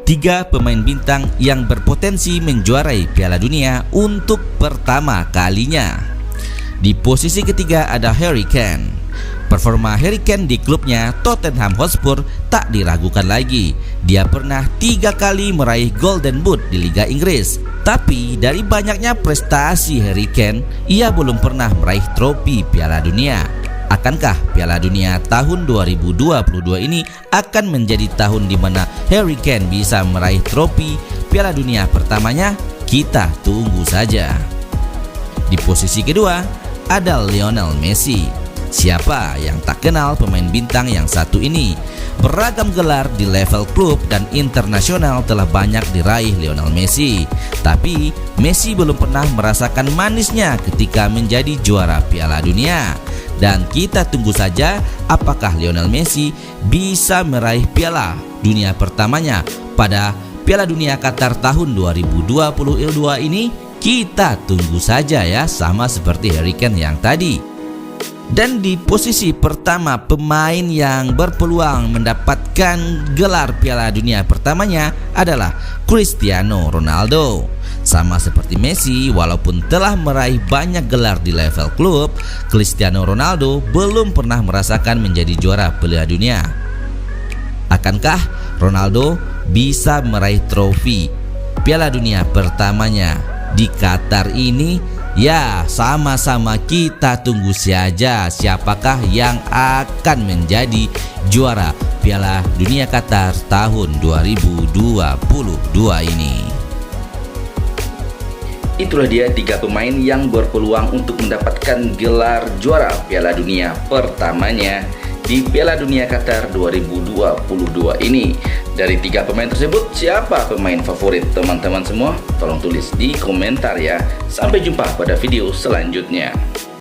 Tiga pemain bintang yang berpotensi menjuarai Piala Dunia untuk pertama kalinya. Di posisi ketiga ada Harry Kane. Performa Harry Kane di klubnya Tottenham Hotspur tak diragukan lagi. Dia pernah 3 kali meraih Golden Boot di Liga Inggris. Tapi dari banyaknya prestasi Harry Kane, ia belum pernah meraih trofi Piala Dunia. Akankah Piala Dunia tahun 2022 ini akan menjadi tahun di mana Harry Kane bisa meraih trofi Piala Dunia pertamanya? Kita tunggu saja. Di posisi kedua ada Lionel Messi. Siapa yang tak kenal pemain bintang yang satu ini? Beragam gelar di level klub dan internasional telah banyak diraih Lionel Messi. Tapi Messi belum pernah merasakan manisnya ketika menjadi juara Piala Dunia. Dan kita tunggu saja apakah Lionel Messi bisa meraih Piala Dunia pertamanya pada Piala Dunia Qatar tahun 2022 ini. Kita tunggu saja ya, sama seperti Harry Kane yang tadi. Dan di posisi pertama pemain yang berpeluang mendapatkan gelar Piala Dunia pertamanya adalah Cristiano Ronaldo. Sama seperti Messi, walaupun telah meraih banyak gelar di level klub, Cristiano Ronaldo belum pernah merasakan menjadi juara Piala Dunia. Akankah Ronaldo bisa meraih trofi Piala Dunia pertamanya di Qatar ini? Ya, sama-sama kita tunggu saja siapakah yang akan menjadi juara Piala Dunia Qatar tahun 2022 ini. Itulah dia 3 pemain yang berpeluang untuk mendapatkan gelar juara Piala Dunia pertamanya di Piala Dunia Qatar 2022 ini. Dari 3 pemain tersebut, siapa pemain favorit teman-teman semua? Tolong tulis di komentar ya. Sampai jumpa pada video selanjutnya.